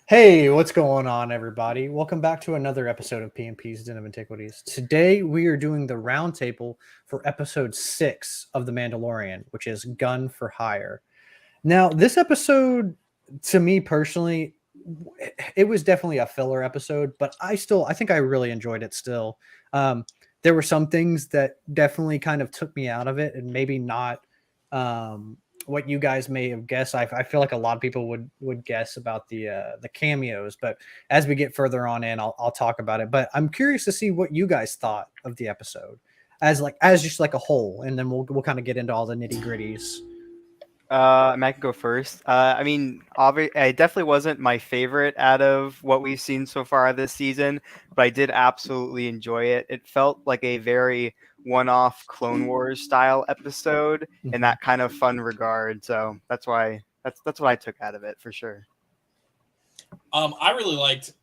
Hey, what's going on, everybody? Welcome back to another episode of PMP's Den of Antiquities. Today, we are doing the roundtable for episode 6 of The Mandalorian, which is Gun for Hire. Now, this episode, to me personally, it was definitely a filler episode, but I think I really enjoyed it still. Um, there were some things that definitely kind of took me out of it, and maybe not what you guys may have guessed. I feel like a lot of people would guess about the cameos, but as we get further on in, I'll talk about it. But I'm curious to see what you guys thought of the episode as just like a whole, and then we'll kind of get into all the nitty gritties. I can go first. It definitely wasn't my favorite out of what we've seen so far this season, but I did absolutely enjoy it. It felt like a very one-off Clone Wars style episode in that kind of fun regard. So that's what I took out of it for sure. I really liked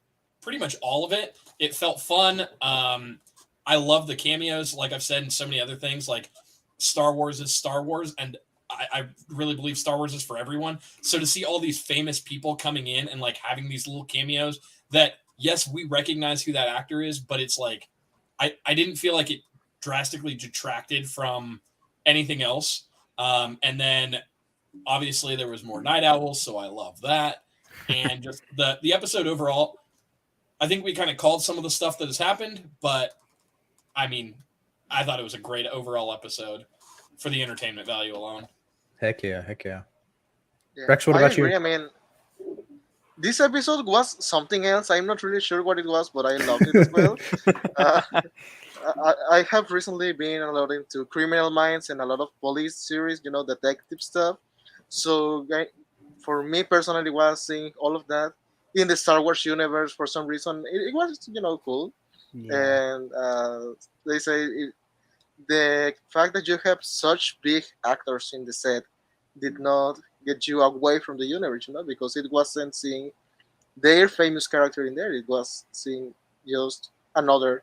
pretty much all of it. It felt fun. I love the cameos, like I've said, and so many other things. Like Star Wars is Star Wars, and I really believe Star Wars is for everyone. So to see all these famous people coming in and like having these little cameos that, yes, we recognize who that actor is, but it's like I didn't feel like it drastically detracted from anything else. And then obviously there was more Night Owls, so I love that. And just the episode overall, I think we kind of called some of the stuff that has happened, but I mean, I thought it was a great overall episode for the entertainment value alone. Heck yeah. Yeah, Rex, what I about agree. you? I mean, this episode was something else. I'm not really sure what it was, but I loved it as well. Uh, I have recently been a lot into Criminal Minds and a lot of police series, detective stuff. So, for me personally, was seeing all of that in the Star Wars universe for some reason. It was, cool. Yeah. And they say the fact that you have such big actors in the set did not get you away from the universe, because it wasn't seeing their famous character in there. It was seeing just another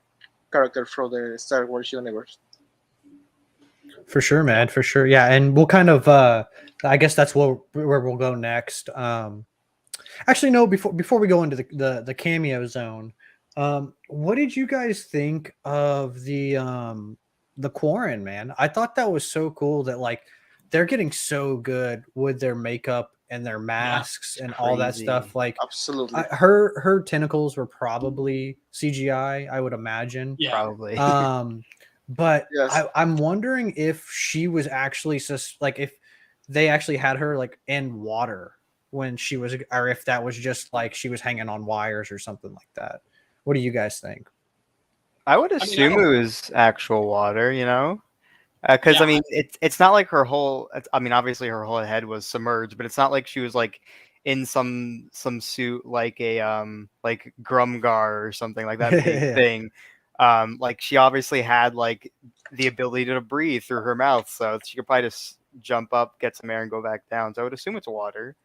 character from the Star Wars universe. For sure, man. For sure. Yeah. And we'll kind of, I guess that's where we'll go next. Actually, no, before we go into the cameo zone, what did you guys think of the Quarren, man? I thought that was so cool that like they're getting so good with their makeup and their masks and all that Crazy. stuff. Like Absolutely. her tentacles were probably CGI, I would imagine. Yeah. Probably. But Yes. I'm wondering if she was actually like if they actually had her like in water when she was, or if that was just like she was hanging on wires or something like that. What do you guys think? I would I assume don't- it was actual water, because Yeah. I mean, it's not like her whole. I mean, obviously her whole head was submerged, but it's not like she was like in some suit like a like Grumgar or something like that big thing. Like she obviously had like the ability to breathe through her mouth, so she could probably just jump up, get some air, and go back down. So I would assume it's water.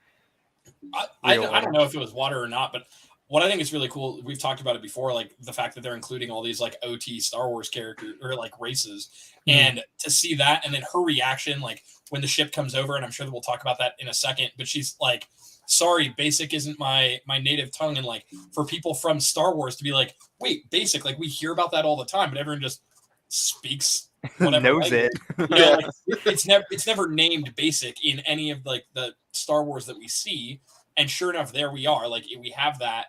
I don't know if it was water or not, but what I think is really cool, we've talked about it before, like the fact that they're including all these like OT Star Wars characters or like races, and to see that, and then her reaction, like when the ship comes over, and I'm sure that we'll talk about that in a second, but she's like, "Sorry, basic isn't my native tongue," and like for people from Star Wars to be like, "Wait, basic," like we hear about that all the time, but everyone just speaks whatever Knows language. it. Yeah. Like, it's never named basic in any of like the Star Wars that we see. And sure enough, there we are. Like we have that,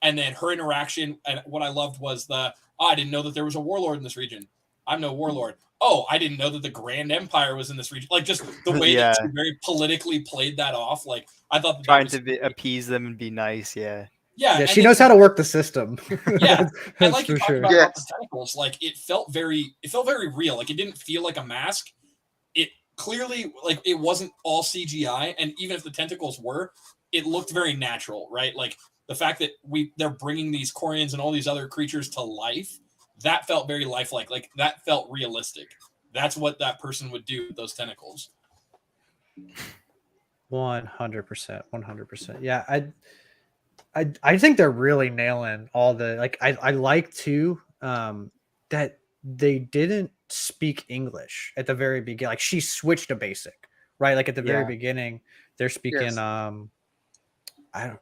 and then her interaction. And what I loved was I didn't know that there was a warlord in this region. I'm no warlord. Oh, I didn't know that the Grand Empire was in this region. Like just the way that she very politically played that off. Like I thought that Trying was to appease them and be nice. Yeah. yeah. Yeah, And she then, knows how to work the system. Yeah, that's and like you for talked sure. about Yes. the tentacles, like it felt very real. Like it didn't feel like a mask. It clearly like it wasn't all CGI, and even if the tentacles were, it looked very natural, right? Like the fact that they're bringing these Quarians and all these other creatures to life, that felt very lifelike. Like that felt realistic. That's what that person would do with those tentacles. 100%. 100%. Yeah, I think they're really nailing all the like. I like too that they didn't speak English at the very beginning. Like she switched to basic, right? Like at the very Yeah. beginning, they're speaking Yes.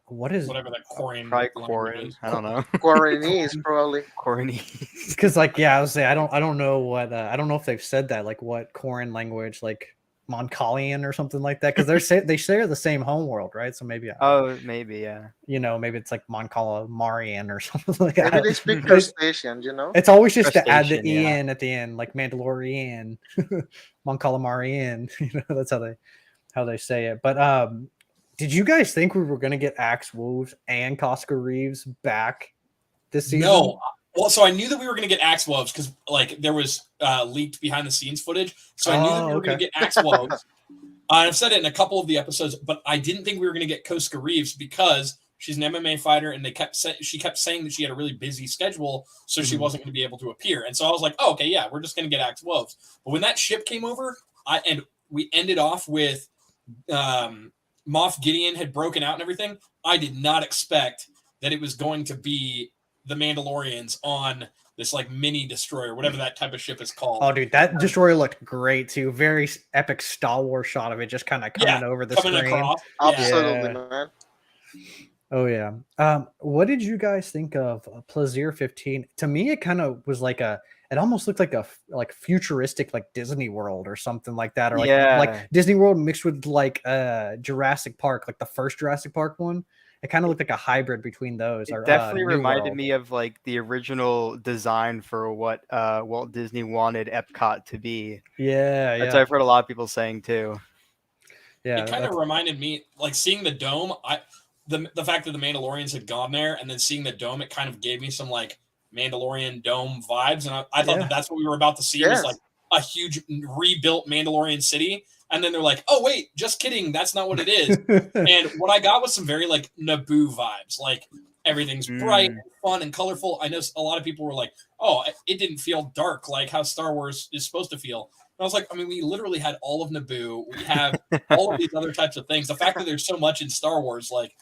what is whatever that Korean Probably language Quarren. is. I don't know. Guaranese, probably. Quarrenese. because like I was saying I don't know what I don't know if they've said that like what Korean language like Moncalian or something like that because they share the same homeworld, right? So maybe Oh, maybe, yeah. maybe it's like Moncala Marian or something like Maybe that. they speak But crustacean, you know? it's always just to add the Crustacean, yeah. en at the end, like Mandalorian, Moncala Marian. That's how they say it. But did you guys think we were gonna get Axe Wolves and Costco Reeves back this season? No. Well, so I knew that we were going to get Axe Woves because like there was leaked behind the scenes footage. So I knew that we were going to get Axe Woves. I've said it in a couple of the episodes, but I didn't think we were going to get Koska Reeves because she's an MMA fighter, and she kept saying that she had a really busy schedule, so she wasn't going to be able to appear. And so I was like, oh, okay, yeah, we're just going to get Axe Woves. But when that ship came over, and we ended off with Moff Gideon had broken out and everything, I did not expect that it was going to be the Mandalorians on this like mini destroyer, whatever that type of ship is called. Oh, dude, that destroyer looked great too. Very epic Star Wars shot of it, just kind of coming over the screen. Across. Absolutely, Yeah. man. Oh yeah. What did you guys think of Plaisir 15? To me, it kind of was like it almost looked like a futuristic like Disney World or something like that, or like Disney World mixed with like Jurassic Park, like the first Jurassic Park one. It kind of looked like a hybrid between those. It definitely reminded me of like the original design for what Walt Disney wanted Epcot to be. Yeah, That's what I've heard a lot of people saying too. Yeah, it kind of reminded me, like seeing the dome. The fact that the Mandalorians had gone there, and then seeing the dome, it kind of gave me some like Mandalorian dome vibes, and I thought that's what we were about to see was like a huge rebuilt Mandalorian city. And then they're like, oh, wait, just kidding. That's not what it is. And what I got was some very like Naboo vibes. Like everything's bright and fun and colorful. I know a lot of people were like, oh, it didn't feel dark like how Star Wars is supposed to feel. And I was like, I mean, we literally had all of Naboo. We have all of these other types of things. The fact that there's so much in Star Wars, like,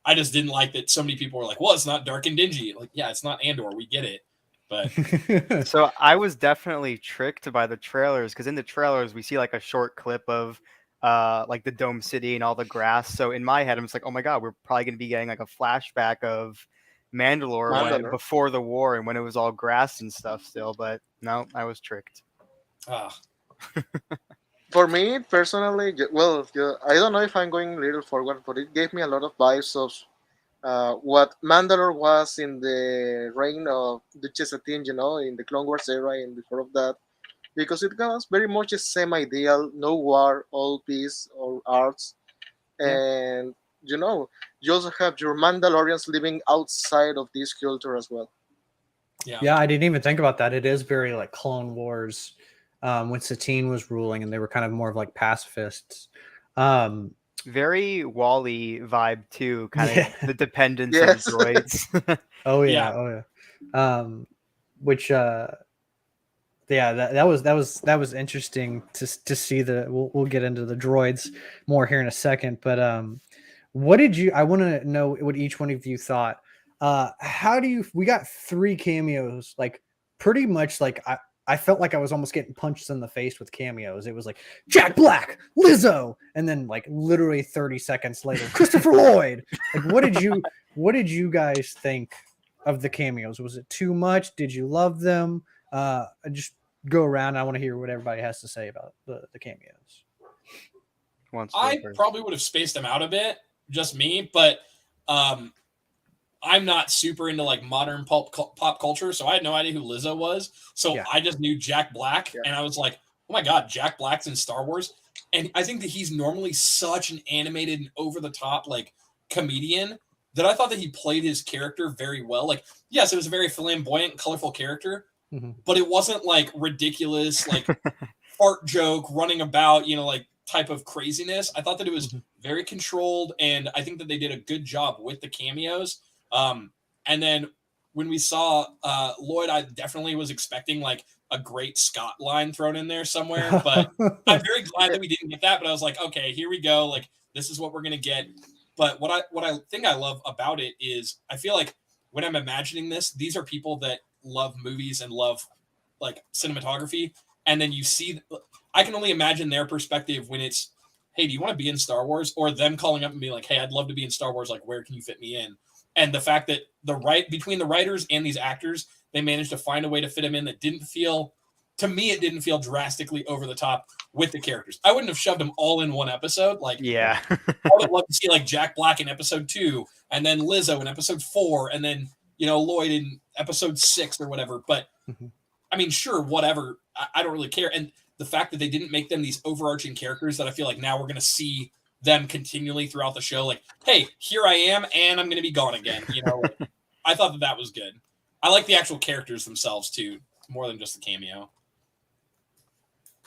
I just didn't like that so many people were like, well, it's not dark and dingy. Like, yeah, it's not Andor. We get it. But so I was definitely tricked by the trailers because in the trailers we see like a short clip of like the Dome City and all the grass. So in my head, I'm just like, oh my god, we're probably going to be getting like a flashback of Mandalore before the war and when it was all grass and stuff still. But no, I was tricked. For me personally, well, I don't know if I'm going a little forward, but it gave me a lot of vibes of what Mandalore was in the reign of Duchess Satine, in the Clone Wars era and before of that, because it was very much a semi-ideal, no war, all peace, all arts, and you also have your Mandalorians living outside of this culture as well. Yeah, I didn't even think about that. It is very like Clone Wars when Satine was ruling, and they were kind of more of like pacifists. Very Wall-E vibe too, kind of the dependence of droids. Oh yeah. Which that was interesting to see the. We'll get into the droids more here in a second, but what did you? I want to know what each one of you thought. How do you? We got 3 cameos, like pretty much like I felt like I was almost getting punched in the face with cameos. It was like Jack Black, Lizzo, and then like literally 30 seconds later, Christopher Lloyd. Like, what did you guys think of the cameos? Was it too much? Did you love them? Just go around. I want to hear what everybody has to say about the cameos. I probably would have spaced them out a bit, just me, but I'm not super into like modern pop culture, so I had no idea who Lizzo was. So I just knew Jack Black, and I was like, oh my god, Jack Black's in Star Wars. And I think that he's normally such an animated and over-the-top like comedian that I thought that he played his character very well. Like, yes, it was a very flamboyant, colorful character, but it wasn't like ridiculous, like fart joke running about, like type of craziness. I thought that it was very controlled, and I think that they did a good job with the cameos. And then when we saw Lloyd, I definitely was expecting like a great Scott line thrown in there somewhere, but I'm very glad that we didn't get that. But I was like, okay, here we go. Like, this is what we're gonna get. But what I think I love about it is I feel like when I'm imagining this, these are people that love movies and love like cinematography, and then you see, I can only imagine their perspective when it's hey, do you want to be in Star Wars? Or them calling up and being like, hey, I'd love to be in Star Wars. Like, where can you fit me in? And the fact that between the writers and these actors, they managed to find a way to fit him in that didn't feel, to me, it didn't feel drastically over the top with the characters. I wouldn't have shoved them all in one episode. Like, Yeah. I would love to see like Jack Black in episode 2, and then Lizzo in episode 4, and then, you know, Lloyd in episode 6 or whatever. But I mean, sure, whatever. I don't really care. And the fact that they didn't make them these overarching characters that I feel like now we're going to see them continually throughout the show. Like, hey, here I am, and I'm going to be gone again. You know, like, I thought that was good. I like the actual characters themselves too, more than just the cameo.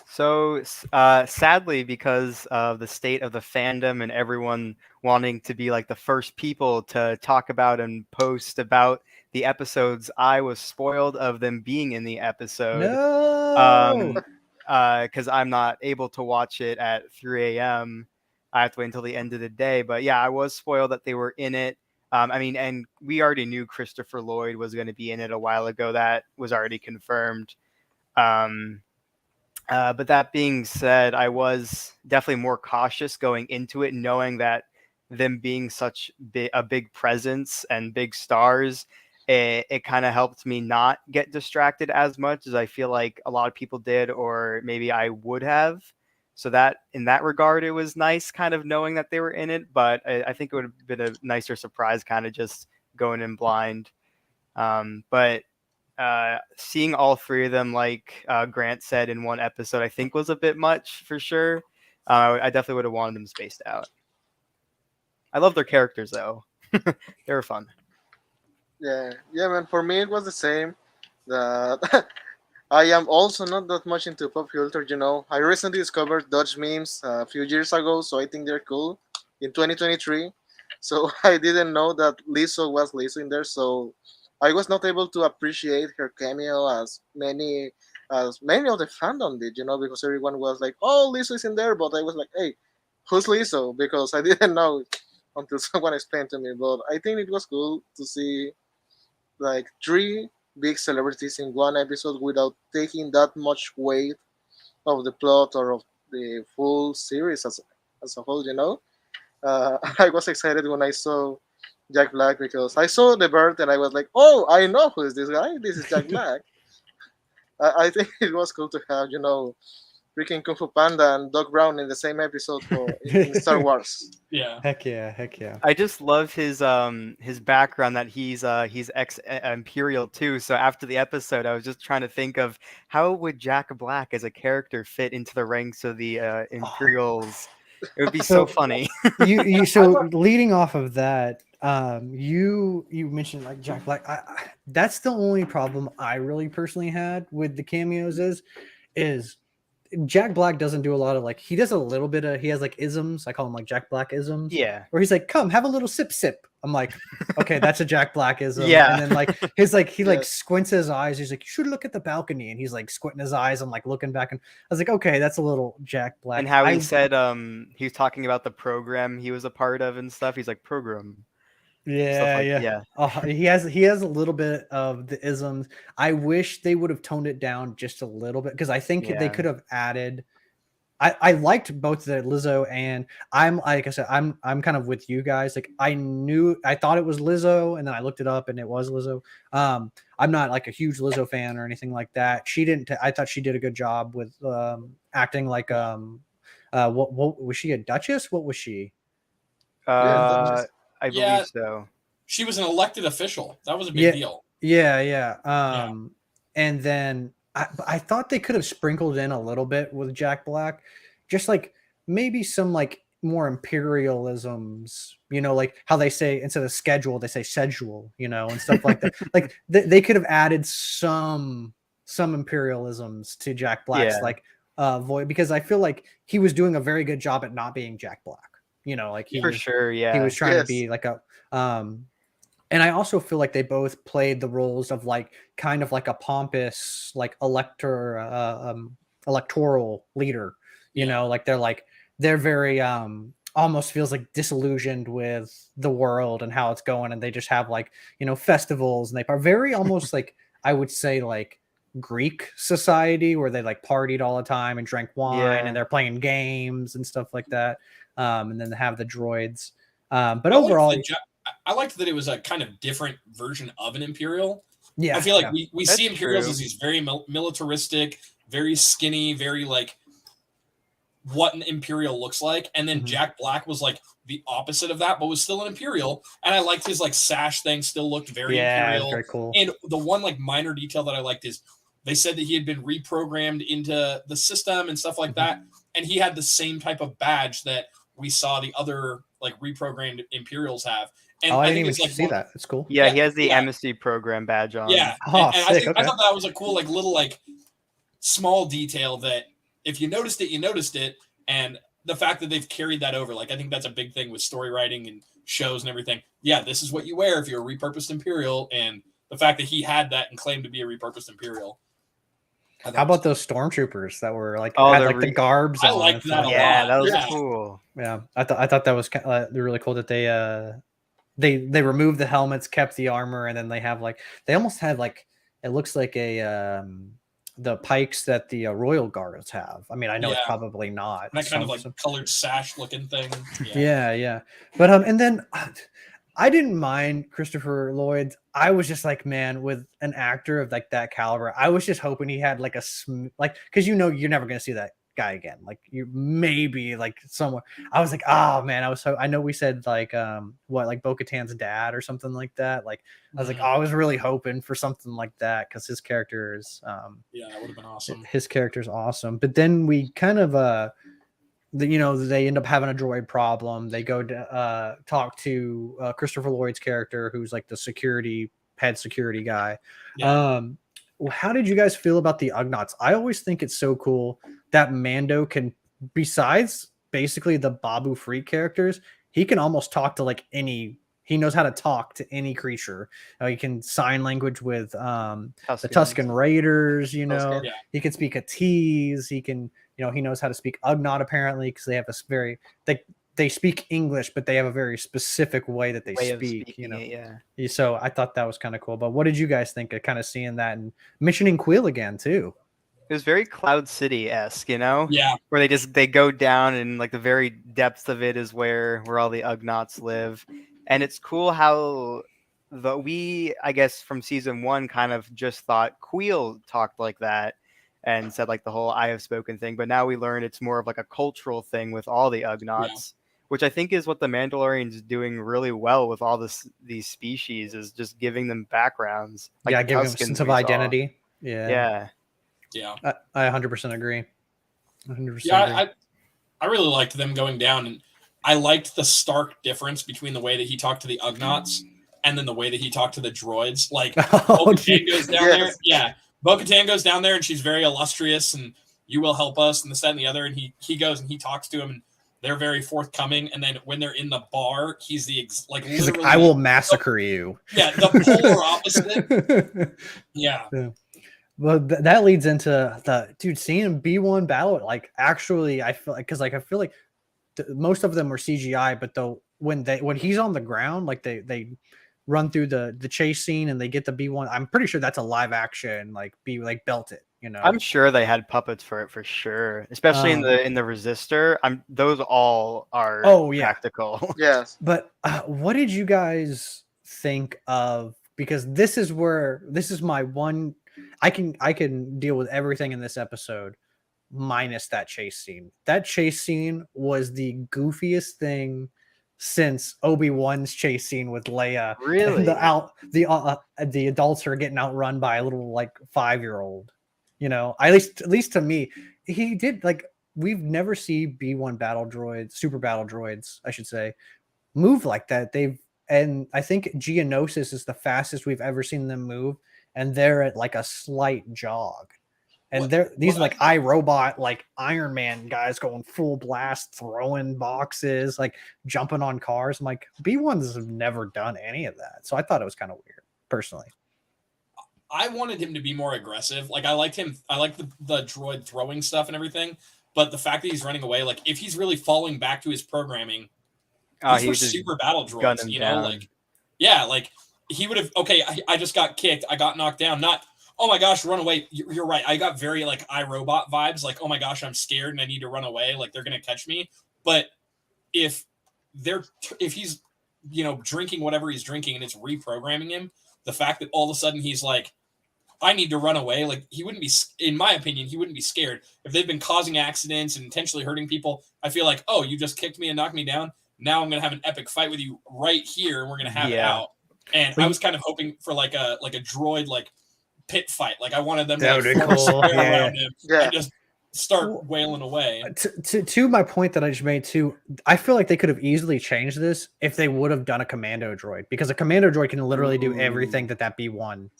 So sadly, because of the state of the fandom and everyone wanting to be like the first people to talk about and post about the episodes, I was spoiled of them being in the episode. No. Because I'm not able to watch it at 3 a.m. I have to wait until the end of the day. But yeah, I was spoiled that they were in it. I mean, and we already knew Christopher Lloyd was going to be in it a while ago. That was already confirmed. But that being said, I was definitely more cautious going into it, knowing that them being such a big presence and big stars, it kind of helped me not get distracted as much as I feel like a lot of people did, or maybe I would have. So that in that regard, it was nice kind of knowing that they were in it, but I think it would have been a nicer surprise kind of just going in blind. But seeing all three of them, like Grant said in one episode, I think was a bit much for sure. I definitely would have wanted them spaced out. I love their characters though. They were fun. Yeah, man. For me, it was the same. That I am also not that much into pop culture. You know, I recently discovered Dodge memes a few years ago, so I think they're cool. In 2023, so I didn't know that Lizzo was Lizzo in there. So I was not able to appreciate her cameo as many of the fandom did. You know, because everyone was like, "Oh, Lizzo is in there," but I was like, "Hey, who's Lizzo?" Because I didn't know until someone explained to me. But I think it was cool to see like three big celebrities in one episode without taking that much weight of the plot or of the full series as a whole, you know. I was excited when I saw Jack Black because I saw the bird and I was like, oh, I know who is this guy. This is Jack Black. I think it was cool to have, you know, freaking Kung Fu Panda and Doc Brown in the same episode in Star Wars. Yeah. Heck yeah. I just love his background that he's ex Imperial too. So after the episode, I was just trying to think of how would Jack Black as a character fit into the ranks of the Imperials. It would be so funny. So leading off of that, you mentioned like Jack Black. That's the only problem I really personally had with the cameos is Jack Black doesn't do a lot of like, he does a little bit of, he has like isms. I call them like Jack Black isms. Yeah. Where he's like, come have a little sip. I'm like, okay, that's a Jack Black ism. Yeah. And then like his like, he like squints his eyes. He's like, you should look at the balcony. And he's like squinting his eyes. I'm like looking back and I was like, okay, that's a little Jack Black. And how he said he was talking about the program he was a part of and stuff. He's like, program. Yeah. Oh, he has a little bit of the isms. I wish they would have toned it down just a little bit because I think they could have added. I liked both the Lizzo and I'm like I said, I'm kind of with you guys. Like I thought it was Lizzo and then I looked it up and it was Lizzo. I'm not like a huge Lizzo fan or anything like that. I thought she did a good job with acting like what was she, a duchess? What was she? I believe so. She was an elected official. That was a big deal. Yeah. And then I thought they could have sprinkled in a little bit with Jack Black, just like maybe some like more imperialisms, you know, like how they say instead of schedule, they say schedule, you know, and stuff like that. Like they could have added some imperialisms to Jack Black's voice, because I feel like he was doing a very good job at not being Jack Black. You know, like he was trying to be like a and I also feel like they both played the roles of like kind of like a pompous like electoral leader, you know, like they're very almost feels like disillusioned with the world and how it's going, and they just have like, you know, festivals and they are very almost like I would say like Greek society where they like partied all the time and drank wine Yeah. and they're playing games and stuff like that. And then they have the droids. But I overall, I liked that it was a kind of different version of an Imperial. yeah, I feel like yeah. we That's see Imperials true. as these very militaristic, very skinny, very like what an Imperial looks like. And then Mhm. Jack Black was like the opposite of that, but was still an Imperial. And I liked his like sash thing, still looked very Yeah, it's Imperial. very cool. And the one like minor detail that I liked is they said that he had been reprogrammed into the system and stuff like that. And he had the same type of badge that we saw the other like reprogrammed Imperials have. And Oh, I I didn't think even it's like see that. It's cool. Yeah, Yeah, he has the yeah. embassy program badge on. Yeah. Oh, and sick, I okay. thought that was a cool like little like small detail that if you noticed it, you noticed it. And the fact that they've carried that over, like I think that's a big thing with story writing and shows and everything. Yeah, this is what you wear if you're a repurposed Imperial, and the fact that he had that and claimed to be a repurposed Imperial. How about those stormtroopers that were like Oh, had the like the garbs I on? liked and that stuff? a Yeah, lot. that was Yeah. cool. Yeah, I thought that was really cool that they removed the helmets, kept the armor, and then they have like they almost had like it looks like a the pikes that the Royal Guards have. I mean, I know it's Yeah. probably not. That kind of like Some- colored sash looking thing. yeah. But and then I didn't mind Christopher Lloyd. I was just like, man, with an actor of like that caliber, I was just hoping he had like a like because you're never gonna see that guy again. Like you maybe like somewhere. I was like, oh man, I know we said like like Bo-Katan's dad or something like that. Like I was like, I was really hoping for something like that because his character is Yeah, that would have been awesome. his character's awesome. But then we kind of they end up having a droid problem. They go to talk to Christopher Lloyd's character, who's like the head security guy. Yeah. Well, how did you guys feel about the Ugnaughts? I always think it's so cool that Mando can, besides basically the Babu Frik characters, he can almost talk to like he knows how to talk to any creature. He can sign language with the Tusken Raiders, Tusken. Yeah. he can speak a tease. He can, he knows how to speak Ugnaught apparently because they have this they speak English, but they have a very specific way that they speak, Yeah. So I thought that was kind of cool. But what did you guys think of kind of seeing that and mentioning Quill again too? It was very Cloud City-esque, Yeah. where they go down and like the very depths of it is where all the Ugnaughts live. And it's cool how I guess from season 1 kind of just thought Quill talked like that and said like the whole I have spoken thing, but now we learn it's more of like a cultural thing with all the Ugnaughts, which I think is what the Mandalorian's doing really well with all these species, is just giving them backgrounds. Like giving them a sense of identity. Yeah. I 100% agree. 100% Yeah, agree. I really liked them going down, and I liked the stark difference between the way that he talked to the Ugnaughts and then the way that he talked to the droids. Like Bo-Katan goes down there. Yeah. Bo-Katan goes down there and she's very illustrious and you will help us and this, that, and the other. And he goes and he talks to him and they're very forthcoming. And then when they're in the bar, he's he's like, I will massacre you. Yeah. The polar opposite. Yeah. Well, that leads into the seeing B1 battle. Like actually, I feel like most of them were CGI, but when he's on the ground, like they run through the chase scene and they get the B1. I'm pretty sure that's a live action, like belted. I'm sure they had puppets for it for sure, especially in the Resistor. Those all are practical. Yes. But what did you guys think of? Because this is my one. I can deal with everything in this episode minus that chase scene. That chase scene was the goofiest thing since Obi-Wan's chase scene with Leia. Really? The adults are getting outrun by a little like 5-year-old. At least to me, he did like we've never seen B1 battle droids, super battle droids, I should say, move like that. And I think Geonosis is the fastest we've ever seen them move, and they're at like a slight jog. And these are like iRobot, like Iron Man guys going full blast, throwing boxes, like jumping on cars. I'm like, B1s have never done any of that. So I thought it was kind of weird, personally. I wanted him to be more aggressive. Like I liked him. I liked the droid throwing stuff and everything. But the fact that he's running away, like if he's really falling back to his programming, these were super battle droids, down. like, yeah, like he would have, okay, I just got kicked. I got knocked down. Not, oh my gosh, run away. You're right. I got very like iRobot vibes. Like, oh my gosh, I'm scared and I need to run away. Like they're gonna catch me. But if he's drinking whatever he's drinking and it's reprogramming him, the fact that all of a sudden he's like, I need to run away. Like he wouldn't be, in my opinion, he wouldn't be scared if they've been causing accidents and intentionally hurting people. I feel like, oh, you just kicked me and knocked me down. Now I'm gonna have an epic fight with you right here, and we're gonna have it out. And I was kind of hoping for like a droid like pit fight. Like I wanted them to like, form a square around him and just start wailing away. To my point that I just made too, I feel like they could have easily changed this if they would have done a commando droid, because a commando droid can literally do everything that B1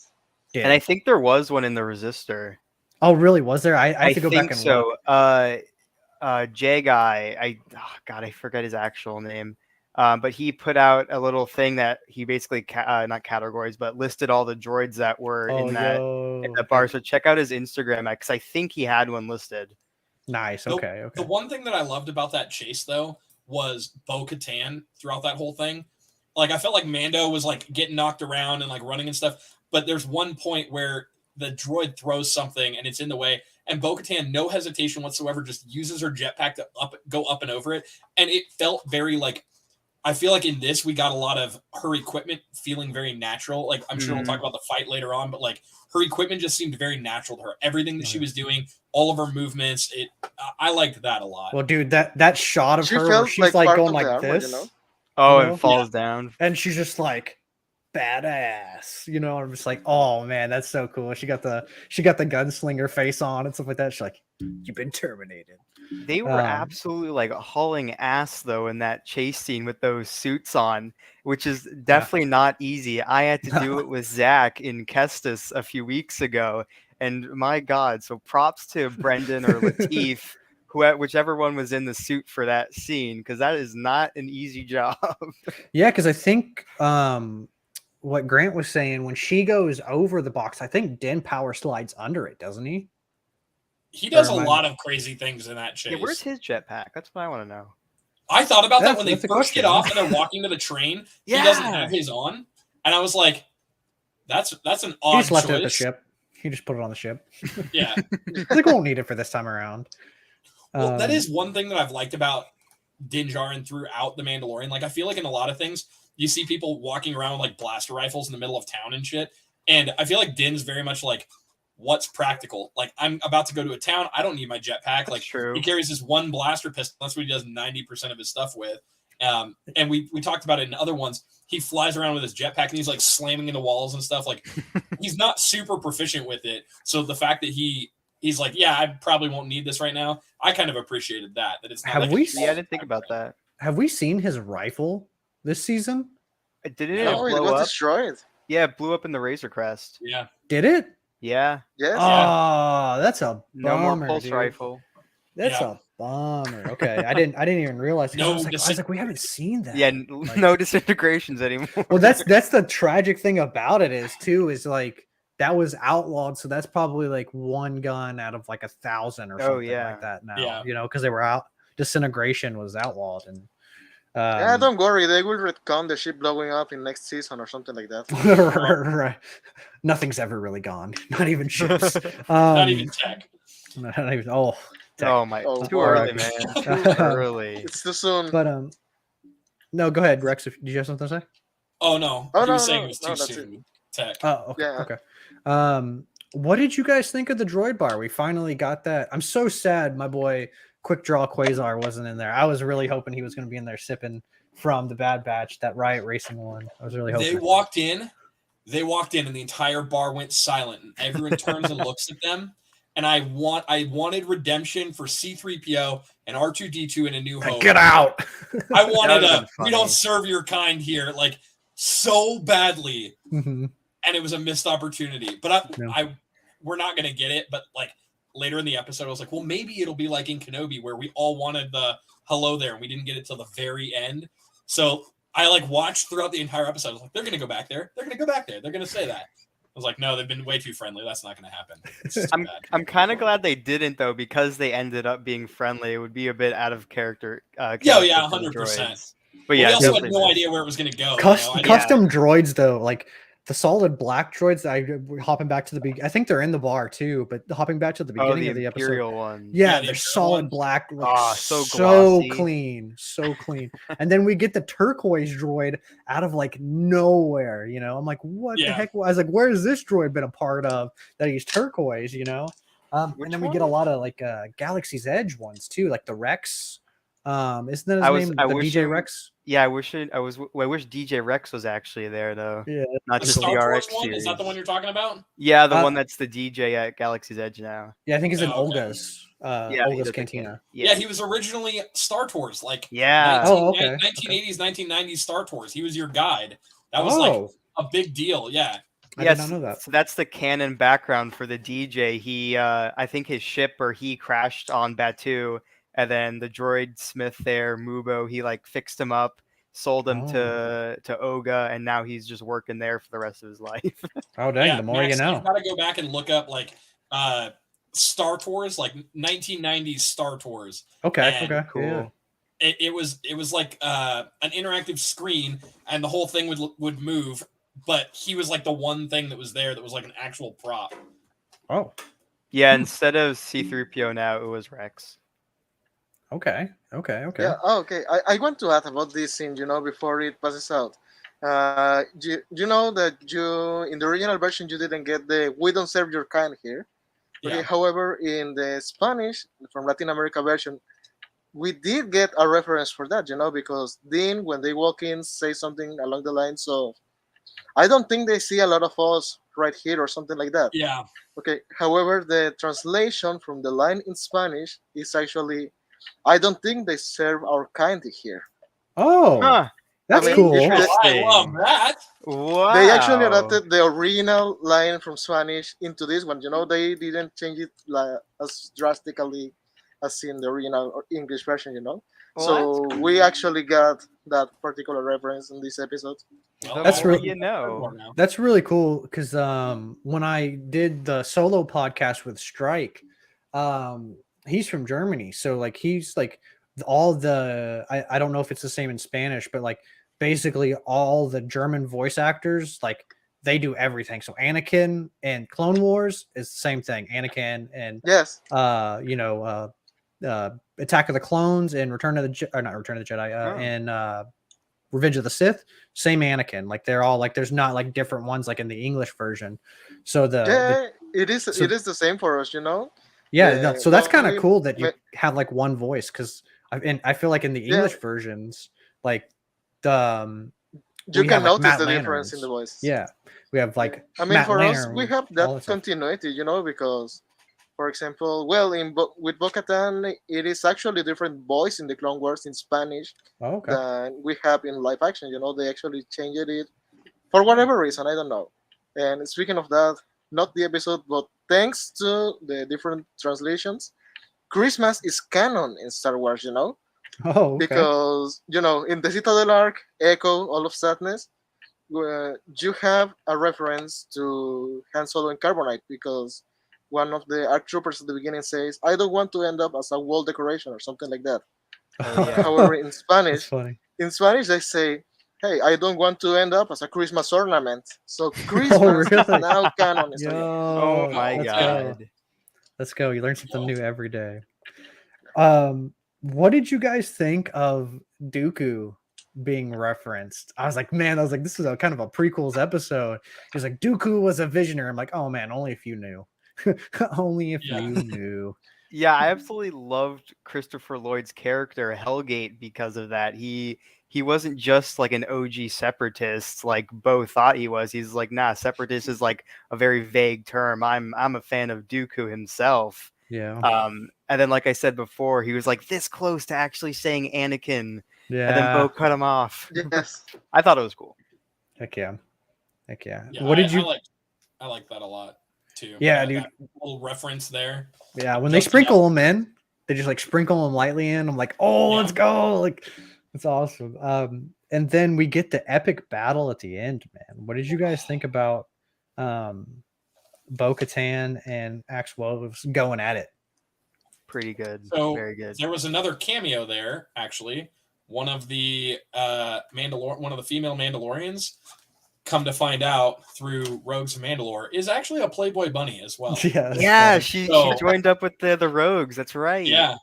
did. And I think there was one in the Resistor. Oh, really? Was there? I have to go back and so. look. J Guy, I forget his actual name, but he put out a little thing that he basically not categories, but listed all the droids that were in that bar. So check out his Instagram because I think he had one listed. Nice. Okay. The one thing that I loved about that chase though was Bo-Katan throughout that whole thing. Like I felt like Mando was like getting knocked around and like running and stuff, but there's one point where the droid throws something and it's in the way, and Bo-Katan, no hesitation whatsoever, just uses her jetpack to go up and over it. And it felt very like, I feel like in this, we got a lot of her equipment feeling very natural. Like I'm sure we'll talk about the fight later on, but like her equipment just seemed very natural to her. Everything that she was doing, all of her movements, I liked that a lot. Well, dude, that shot of her where she's like going like armor, this. Oh, it falls down. And she's just like badass, I'm just like, oh man, that's so cool. She got the gunslinger face on and stuff like that. She's like, you've been terminated. They were absolutely like hauling ass though in that chase scene with those suits on, which is definitely not easy. I had to do it with Zach in Kestis a few weeks ago, and my God, so props to Brendan or Latif, whichever one was in the suit for that scene, because that is not an easy job. Yeah, because I think what Grant was saying, when she goes over the box, I think Din power slides under it, doesn't he? He does a lot of crazy things in that chase. Yeah, where's his jetpack? That's what I want to know. I thought about that when they first get off and they're walking to the train. Yeah. He doesn't have his on, and I was like, "That's an odd He just left choice." it at the ship. He just put it on the ship. Yeah, they won't need it for this time around. Well, that is one thing that I've liked about Din Djarin throughout The Mandalorian. Like, I feel like in a lot of things, you see people walking around with like blaster rifles in the middle of town and shit, and I feel like Din's very much like, what's practical? Like, I'm about to go to a town. I don't need my jetpack. Like, he carries this one blaster pistol. That's what he does 90% of his stuff with. And we talked about it in other ones. He flies around with his jetpack and he's like slamming into walls and stuff. Like, he's not super proficient with it. So the fact that he's like, yeah, I probably won't need this right now. I kind of appreciated that it's not. I didn't think about that. Have we seen his rifle this season? Didn't it blow up? Destroyed. Yeah, it blew up in the Razor Crest. Yeah. Did it? Yeah. Yes. Oh, that's a bummer, no more pulse dude. Rifle. That's a bummer. Okay, I didn't even realize. No, I was like, we haven't seen that. Yeah, like, no disintegrations anymore. Well, that's the tragic thing about it is like that was outlawed, so that's probably like one gun out of like 1,000 or something like that now. Yeah. Because they were out. Disintegration was outlawed, and yeah, don't worry, they will retcon the ship blowing up in next season or something like that. Right. Nothing's ever really gone. Not even ships. Not even tech. Not even. Tech. Oh my! Too early, man. Too early. It's too soon. But no, go ahead, Rex. Did you have something to say? Oh no! Oh, you no, were saying no, it was no, too that's soon. Tech. Oh, okay. Yeah. Okay. What did you guys think of the droid bar? We finally got that. I'm so sad my boy Quick Draw Quasar wasn't in there. I was really hoping he was going to be in there sipping from the Bad Batch, that Riot Racing one. I was really hoping. They walked in, and the entire bar went silent, and everyone turns and looks at them. And I wanted redemption for C-3PO and R2-D2 in A New Hope. Get out! I wanted we don't serve your kind here, like so badly, Mm-hmm. and it was a missed opportunity. But we're not gonna get it. But like later in the episode, I was like, well, maybe it'll be like in Kenobi where we all wanted the hello there and we didn't get it till the very end. So I like watched throughout the entire episode. I was like, they're gonna go back there. They're gonna go back there. They're gonna say that. I was like, no, they've been way too friendly. That's not going to happen. It's just too bad. I'm kind of glad they didn't though, because they ended up being friendly. It would be a bit out of character. Yeah, 100%. But yeah, we also had no idea where it was going to go. Custom droids though, like the solid black droids. Hopping back to the I think they're in the bar too, but hopping back to the beginning the of the episode. Imperial ones. Yeah, the they're Imperial solid ones. black, like so so glossy. clean, so clean. And then we get the turquoise droid out of like nowhere. You know, I'm like, what the Yeah. heck? I was like, where has this droid been a part of that he's turquoise? You know, and Which then we get a one? lot of like Galaxy's Edge ones too, like the Rex. Isn't that his I was- name? I The wish DJ him- Rex. Yeah, I wish DJ Rex was actually there though. Yeah, Not The just Star the Wars RX one? series. Is that the one you're talking about? Yeah, the Uh, one that's the DJ at Galaxy's Edge now. yeah, I think it's in Oh, okay. Olga's. Yeah, he Olga's does Cantina. Yeah, he was originally Star Tours, like Yeah. 19, Oh, okay. 1980s, 1990s Star Tours. He was your guide. That was Oh, like a big deal. Yeah. I did not know that. So that's the canon background for the DJ. He, I think his ship or he crashed on Batu, and then the droid smith there, Mubo, he like fixed him up, sold him to Oga, and now he's just working there for the rest of his life. Oh, dang! Yeah, The more you Max, know. You've got to go back and look up like Star Tours, like 1990s Star Tours. Okay. And Okay. Cool. Yeah. It was like an interactive screen, and the whole thing would move. But he was like the one thing that was there that was like an actual prop. Oh. Yeah, instead of C-3PO now, it was Rex. Okay. Okay. Okay. Yeah. Oh, okay. I want to add about this scene. Before it passes out. You know that you in the original version you didn't get the "We don't serve your kind" here. Okay. Yeah. However, in the Spanish from Latin America version, we did get a reference for that. Because Dean, when they walk in, say something along the lines of, "I don't think they see a lot of us right here" or something like that. Yeah. Okay. However, the translation from the line in Spanish is actually, "I don't think they serve our kind here." Oh, Huh. that's I mean, cool. I love that. Wow. They actually adapted the original line from Spanish into this one. They didn't change it as drastically as in the original or English version. Well, So we actually got that particular reference in this episode. Well, That's more really- you know. Now. That's really cool because when I did the solo podcast with Strike, he's from Germany, so like he's like all the I don't know if it's the same in Spanish, but like basically all the German voice actors, like they do everything. So Anakin and Clone Wars is the same thing. Anakin and Yes. Attack of the Clones and Return of the not Return of the Jedi and Revenge of the Sith, same Anakin. Like they're all like there's not like different ones like in the English version. So It is the same for us. so that's kind of we- cool that you we- have like one voice because I feel like in the English versions like the You we can have, like, notice Matt the difference in Lanner's. the voice. Yeah, we have like I mean, Matt for us, Lanner, we have all that that stuff. continuity, because, for example, well, with Bo-Katan, it is actually a different voice in the Clone Wars in Spanish Oh, okay. than we have in live action. They actually changed it for whatever reason, I don't know. And speaking of that, not the episode, but thanks to the different translations, Christmas is canon in Star Wars. Oh, okay. Because in the Citadel arc, Echo, All of Sadness, you have a reference to Han Solo and Carbonite because one of the ARC troopers at the beginning says, "I don't want to end up as a wall decoration" or something like that. However, in That's Spanish funny. they say, "Hey, I don't want to end up as a Christmas ornament." So Christmas is really? now canon. in Star Wars. Oh my let's god. Go. Let's go. You learn something new every day. What did you guys think of Dooku being referenced? I was like, this is a kind of a prequels episode. He was like, Dooku was a visionary. I'm like, oh man, only if you knew. Only if you knew. Yeah, I absolutely loved Christopher Lloyd's character Hellgate because of that. He wasn't just like an OG separatist like Bo thought he was. He's like, nah, separatist is like a very vague term. I'm a fan of Dooku himself. Yeah. And then like I said before, he was like this close to actually saying Anakin. Yeah. And then Bo cut him off. Yes. I thought it was cool. Heck yeah. Heck yeah. Yeah, What did you I like that a lot too. Yeah, That- dude. that little reference there. Yeah, when they sprinkle them in, they just like sprinkle them lightly in. I'm like, oh, Yeah. let's go! Like, it's awesome. And then we get the epic battle at the end, man. What did you guys think about Bo-Katan and Axe Woves going at it? Pretty good. So Very good. there was another cameo there, actually. One of the female Mandalorians come to find out through Rogues of Mandalore, is actually a Playboy bunny as well. Yes, Yeah, yes. she So- joined up with the rogues. That's right. Yeah.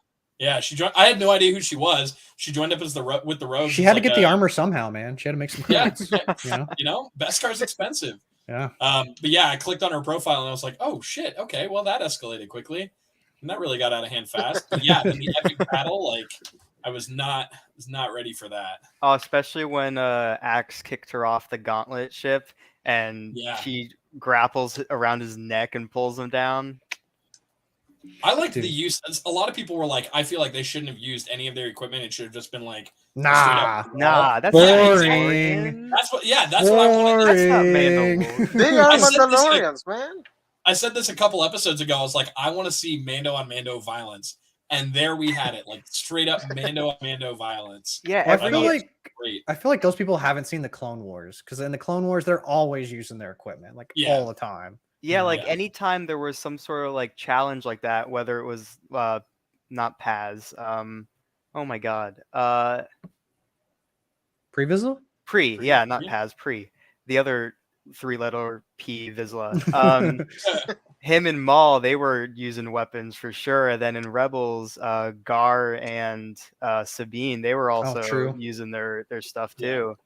She joined. I had no idea who she was. She joined up as with the Rogues. She as had to like get the armor somehow, man. She had to make some Yeah, credits. You know? Beskar's expensive. Yeah. But yeah, I clicked on her profile and I was like, oh shit, okay, well that escalated quickly, and that really got out of hand fast. But yeah, then the epic battle, like I was not ready for that. Oh, especially when Axe kicked her off the gauntlet ship and Yeah. she grapples around his neck and pulls him down. I liked Dude. the use. A lot of people were like, I feel like they shouldn't have used any of their equipment. It should have just been like Nah. Nah, that's Boring. That's what. Yeah, that's what I wanted. That's not Boring. Mandalorian. They are I said this, like- Mandalorians, man. I said this a couple episodes ago. I was like, I want to see Mando on Mando violence, and there we had it, like straight up Mando on Mando violence. Yeah, Well, I every feel like Great. I feel like those people haven't seen the Clone Wars, because in the Clone Wars they're always using their equipment, like Yeah. all the time. yeah, like Yeah. anytime there was some sort of like challenge like that, whether it was not Paz, oh my god, Pre-Vizsla? Pre, Pre, yeah, not yeah. Paz, Pre, the other 3-letter P Vizsla. Him and Maul, they were using weapons for sure. And then in Rebels, Gar and Sabine, they were also true. using their stuff Yeah. too.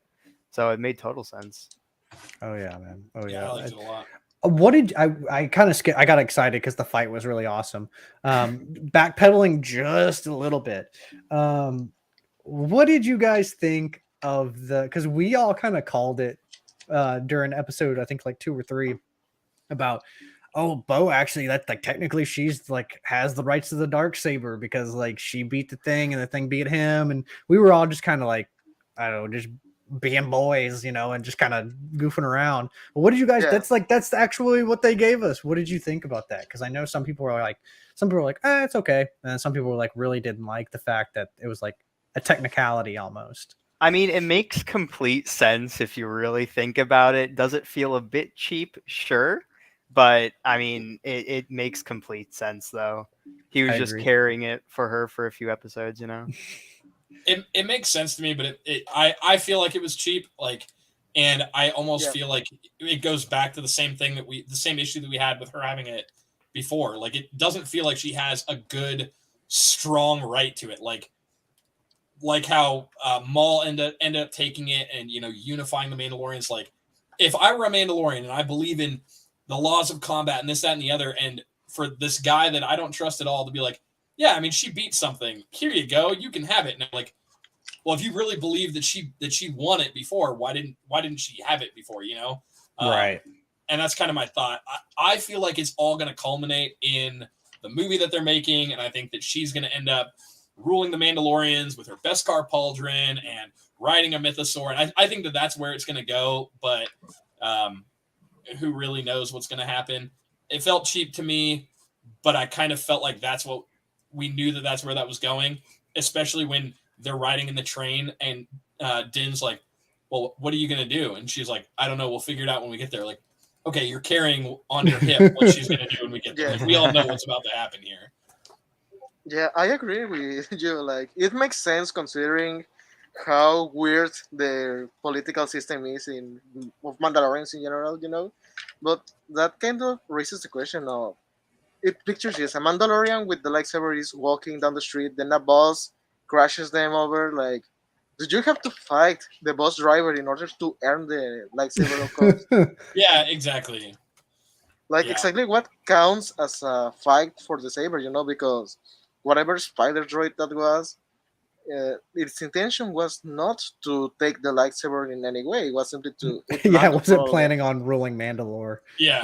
So it made total sense. Oh yeah, man. Oh Yeah, yeah. I liked it a lot. What did I kind of I got excited because the fight was really awesome. Backpedaling just a little bit. What did you guys think of because we all kind of called it during episode, I think like 2 or 3, about Bo actually, that like technically she's like has the rights to the dark saber because like she beat the thing and the thing beat him, and we were all just kind of like, I don't know, just being boys, and just kind of goofing around. But what did you guys? Yeah. That's actually what they gave us. What did you think about that? Because I know some people were like, it's okay, and then some people were like really didn't like the fact that it was like a technicality almost. I mean, it makes complete sense if you really think about it. Does it feel a bit cheap? Sure. But I mean, it makes complete sense though. He was I just agree. carrying it for her for a few episodes, It makes sense to me, but I feel like it was cheap. Like, and I almost Yeah. feel like it goes back to the same thing the same issue that we had with her having it before. Like, it doesn't feel like she has a good, strong right to it. Like how Maul ended up taking it and unifying the Mandalorians. Like, if I were a Mandalorian and I believe in the laws of combat and this, that, and the other, and for this guy that I don't trust at all to be like, yeah, I mean, she beat something. Here you go. You can have it. And I'm like, well, if you really believe that she won it before, why didn't she have it before? Right. And that's kind of my thought. I feel like it's all going to culminate in the movie that they're making, and I think that she's going to end up ruling the Mandalorians with her Beskar pauldron and riding a mythosaur. And I think that that's where it's going to go. But who really knows what's going to happen? It felt cheap to me, but I kind of felt like that's what we knew that's where that was going, especially when they're riding in the train and Din's like, well, what are you going to do? And she's like, I don't know. We'll figure it out when we get there. Like, okay, you're carrying on your hip what she's going to do when we get there. Yeah. Like, we all know what's about to happen here. Yeah, I agree with you. Like, it makes sense considering how weird the political system is of Mandalorians in general. But that kind of raises the question of, it pictures this: a Mandalorian with the lightsaber is walking down the street, then a boss crashes them over. Like, did you have to fight the bus driver in order to earn the lightsaber? Of course. Yeah, exactly. Like, Yeah. exactly what counts as a fight for the saber, because whatever spider droid that was, its intention was not to take the lightsaber in any way. It was simply to. Yeah, I wasn't planning on ruling Mandalore. Yeah.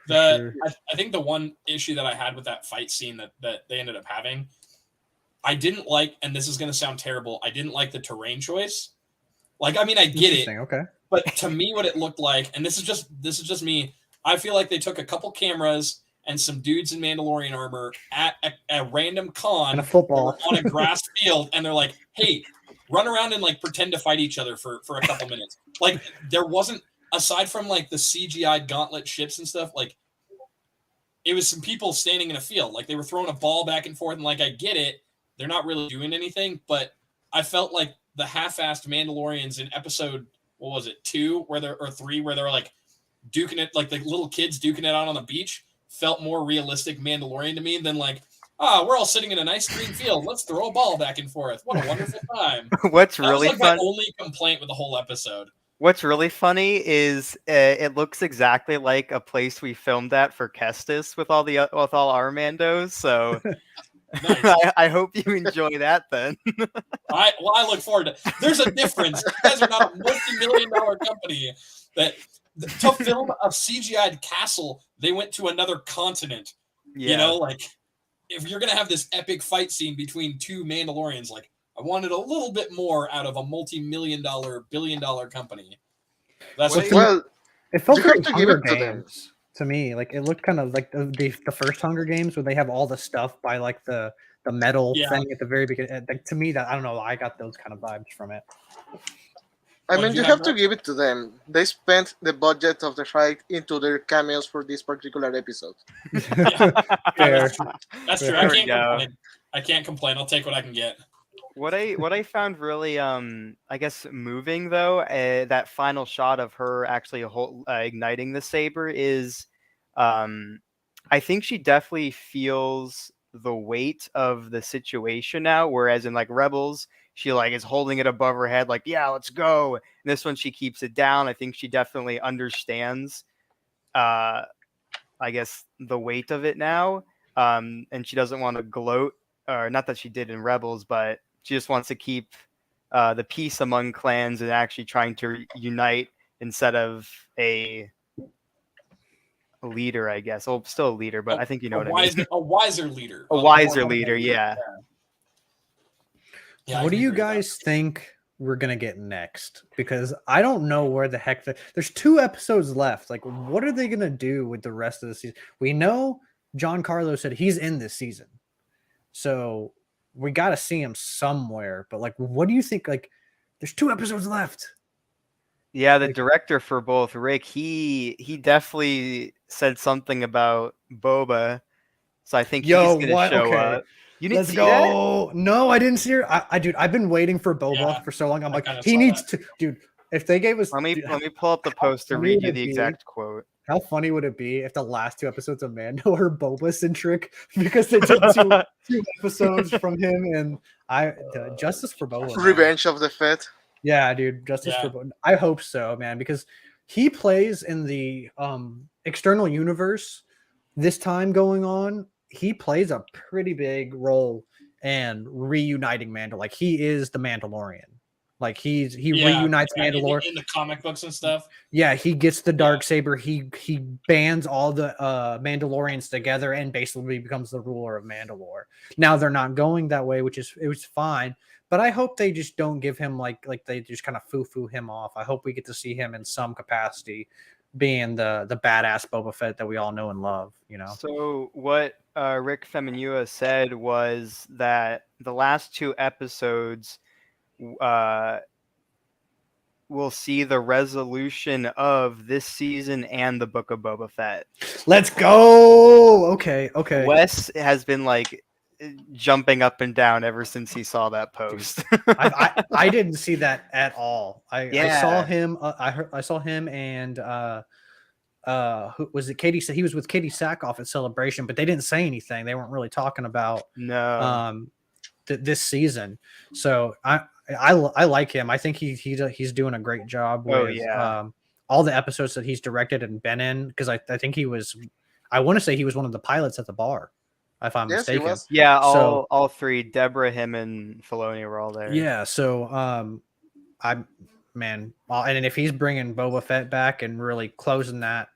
Sure. I think the one issue that I had with that fight scene that they ended up having, I didn't like, and this is going to sound terrible, I didn't like the terrain choice. Like, I mean, I get it, Interesting, okay. but to me, what it looked like, and this is just me, I feel like they took a couple cameras and some dudes in Mandalorian armor at a random con And a football. on a grass field, and they're like, hey, run around and like pretend to fight each other for a couple minutes. Like, there wasn't, aside from like the CGI gauntlet ships and stuff, like, it was some people standing in a field. Like, they were throwing a ball back and forth, and like, I get it, they're not really doing anything, but I felt like the half-assed Mandalorians in episode what was it, 2 where they're, or 3 where they're like duking it, like the little kids duking it out on the beach, felt more realistic Mandalorian to me than like, we're all sitting in a nice green field. Let's throw a ball back and forth. What a wonderful time. What's That really was like fun? my only complaint with the whole episode. What's really funny is it looks exactly like a place we filmed at for Kestis with all our Mandos. So Nice. I hope you enjoy that then. I look forward to. There's a difference. You guys are not a multi-million-dollar company that to film a CGI'd castle, they went to another continent. Yeah. You know, like if you're gonna have this epic fight scene between 2 Mandalorians, like I wanted a little bit more out of a multi-million-dollar, billion-dollar company. That's what Well, It felt you have like to give Hunger it to them. Games to me. Like it looked kind of like the first Hunger Games where they have all the stuff by like the metal Yeah. thing at the very beginning. Like, to me, that I don't know. I got those kind of vibes from it. I What mean, did you you have have, to Mark? give it to them. They spent the budget of the fight into their cameos for this particular episode. Yeah, Fair. that's true. There I we can't go. complain. I can't complain. I'll take what I can get. What I found really I guess moving though, that final shot of her actually igniting the saber is I think she definitely feels the weight of the situation now, whereas in like Rebels she like is holding it above her head like, yeah, let's go. And this one she keeps it down. I think she definitely understands I guess the weight of it now, and she doesn't want to gloat, or not that she did in Rebels, but she just wants to keep the peace among clans and actually trying to unite instead of a leader, I guess. Well, still a leader, but I think you know what I mean. A wiser leader. A wiser leader, yeah. Yeah, I What do can you agree with that. guys think we're gonna get next? Because I don't know where the heck there's 2 episodes left. Like, what are they gonna do with the rest of the season? We know Giancarlo said he's in this season, so we got to see him somewhere. But like, what do you think? Like, there's 2 episodes left. Yeah, the Like- director for both, Rick, he definitely said something about Boba, so I think Yo, he's gonna what? show Okay. up. You didn't Let's see that? go. No, I didn't see her. Dude, I've been waiting for Boba Yeah, for so long. I'm I like, kinda he saw needs that. to, dude. If they gave us, Let me dude, pull up the how post to funny read would you it the be? exact quote. How funny would it be if the last 2 episodes of Mando are Boba centric because they did 2 episodes from him and Justice for Boba. Man. Revenge of the Fett. Yeah, dude, Justice Yeah. for Boba. I hope so, man, because he plays in the external universe this time going on. He plays a pretty big role in reuniting Mandalore. Like he is the Mandalorian. Like he reunites Mandalore. in the comic books and stuff. Yeah, he gets the dark saber. He bands all the Mandalorians together and basically becomes the ruler of Mandalore. Now they're not going that way, which is it was fine. But I hope they just don't give him like they just kind of foo him off. I hope we get to see him in some capacity, being the badass Boba Fett that we all know and love. You know. So what Rick Feminua said was that the last 2 episodes we'll see the resolution of this season and the Book of Boba Fett. Let's go. Okay. Wes has been like jumping up and down ever since he saw that post. I didn't see that at all. I saw Yeah. him. I saw him and who was it? Katie said he was with Katie Sackhoff at Celebration, but they didn't say anything. They weren't really talking about No. this season. So I like him. I think he's doing a great job with Oh, yeah. all the episodes that he's directed and been in, because I think I want to say he was one of the pilots at the bar, if I'm Yes, he mistaken. was. Yeah, So- all 3, Deborah, him, and Filoni were all there. Yeah, so and if he's bringing Boba Fett back and really closing that,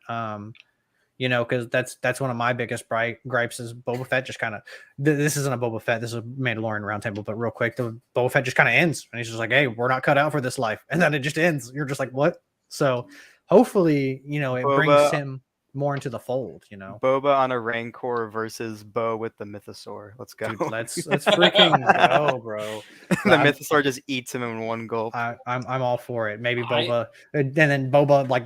because that's one of my biggest gripes is Boba Fett just kind of. This isn't a Boba Fett. This is a Mandalorian Roundtable. But real quick, the Boba Fett just kind of ends, and he's just like, "Hey, we're not cut out for this life," and then it just ends. You're just like, "What?" So hopefully, it brings Boba- him more into the fold. Boba on a Rancor versus Bo with the Mythosaur. Let's go. Dude, let's freaking go, bro. The Mythosaur just eats him in one gulp. I'm all for it. Maybe Boba, and then Boba like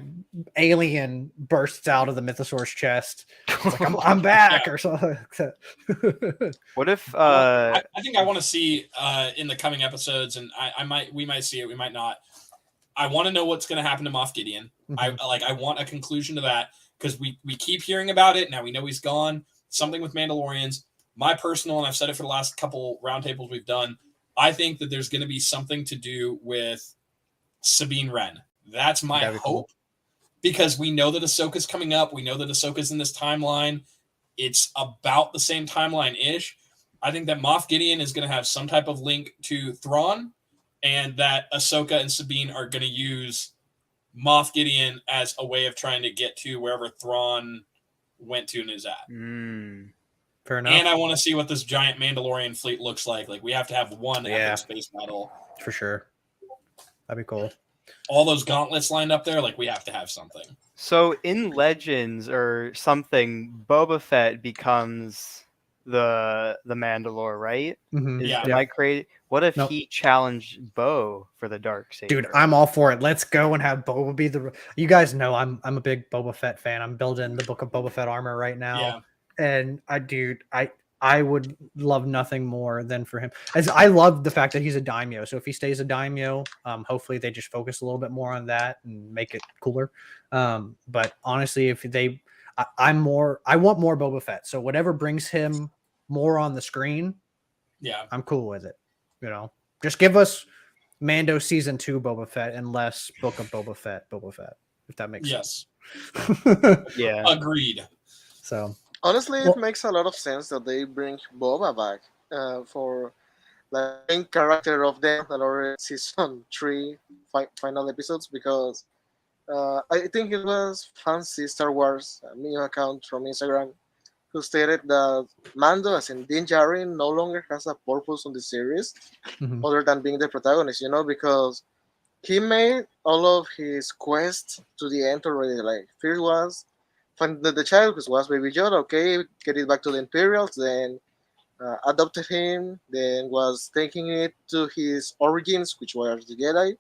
alien bursts out of the Mythosaur's chest. It's like I'm back or something. Like that. What if I think I want to see in the coming episodes, and we might see it, we might not. I want to know what's going to happen to Moff Gideon. Mhm. I want a conclusion to that because we keep hearing about it. Now we know he's gone. Something with Mandalorians. My personal, and I've said it for the last couple roundtables we've done, I think that there's going to be something to do with Sabine Wren. That's my That'd be cool. hope because we know that Ahsoka's coming up. We know that Ahsoka's in this timeline. It's about the same timeline-ish. I think that Moff Gideon is going to have some type of link to Thrawn, and that Ahsoka and Sabine are going to use Moff Gideon as a way of trying to get to wherever Thrawn went to and is at. Fair enough. And I want to see what this giant Mandalorian fleet looks like. Like, we have to have one epic space battle. For sure. That'd be cool. All those gauntlets lined up there, like, we have to have something. So in Legends or something, Boba Fett becomes the Mandalore, right? Mhm. Yeah. Am I crazy? What if Nope. he challenged Bo for the dark saber? Dude, I'm all for it. Let's go and have Boba be the. You guys know I'm a big Boba Fett fan. I'm building the Book of Boba Fett armor right now, Yeah. and I would love nothing more than for him. As I love the fact that he's a daimyo. So if he stays a daimyo, hopefully they just focus a little bit more on that and make it cooler. But honestly, if they, I want more Boba Fett. So whatever brings him more on the screen, Yeah. I'm cool with it. You know, just give us Mando season 2 Boba Fett and less Book of Boba Fett, if that makes Yes. sense. Yeah. Agreed. So Honestly, Well- it makes a lot of sense that they bring Boba back for the main character of the Mandalorian season 3 final episodes because I think it was Fancy Star Wars, a new account from Instagram, who stated that Mando, as in Din Djarin, no longer has a purpose on the series mhm. other than being the protagonist, because he made all of his quests to the end already. Like, first was find the child, which was Baby Yoda, okay, get it back to the Imperials, then adopted him, then was taking it to his origins, which was the Jedi.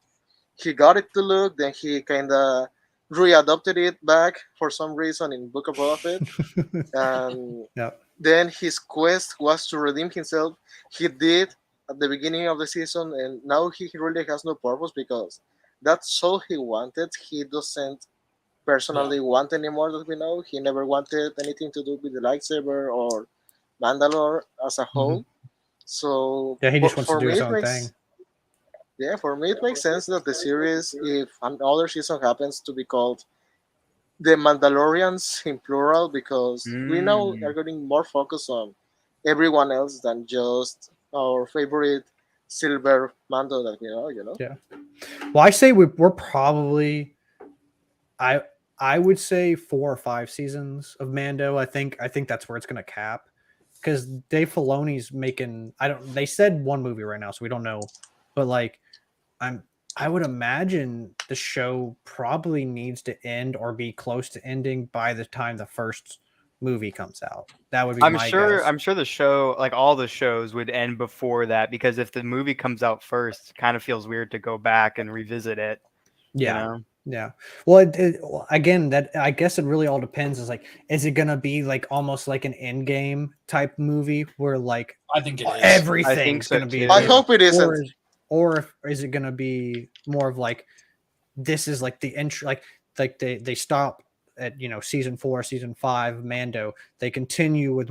He got it to Luke, then he kind of readopted it back for some reason in Book of Boba Fett. And Yep. then his quest was to redeem himself. He did at the beginning of the season, and now he really has no purpose because that's all he wanted. He doesn't personally want anymore that we know. He never wanted anything to do with the lightsaber or Mandalore as a whole. So Yeah, he just wants to for do me his it own makes thing. yeah, for me it makes sense that the series, if another season happens to be called The Mandalorians in plural, because we now are getting more focus on everyone else than just our favorite silver Mando that we know. Yeah. Well, I say we're probably, I would say 4 or 5 seasons of Mando. I think that's where it's going to cap, because Dave Filoni's making. They said one movie right now, so we don't know, but like, I would imagine the show probably needs to end or be close to ending by the time the first movie comes out. That would be I'm my sure. guess. I'm sure the show, like all the shows, would end before that because if the movie comes out first, it kind of feels weird to go back and revisit it. Yeah. You know? Yeah. Well, again, that I guess it really all depends. Is it gonna be like almost like an Endgame type movie where like I think it is. everything's so, gonna be? too. I hope it isn't. Or is it gonna be more of like this is like the entry, like they stop at season 4, season 5 Mando. They continue with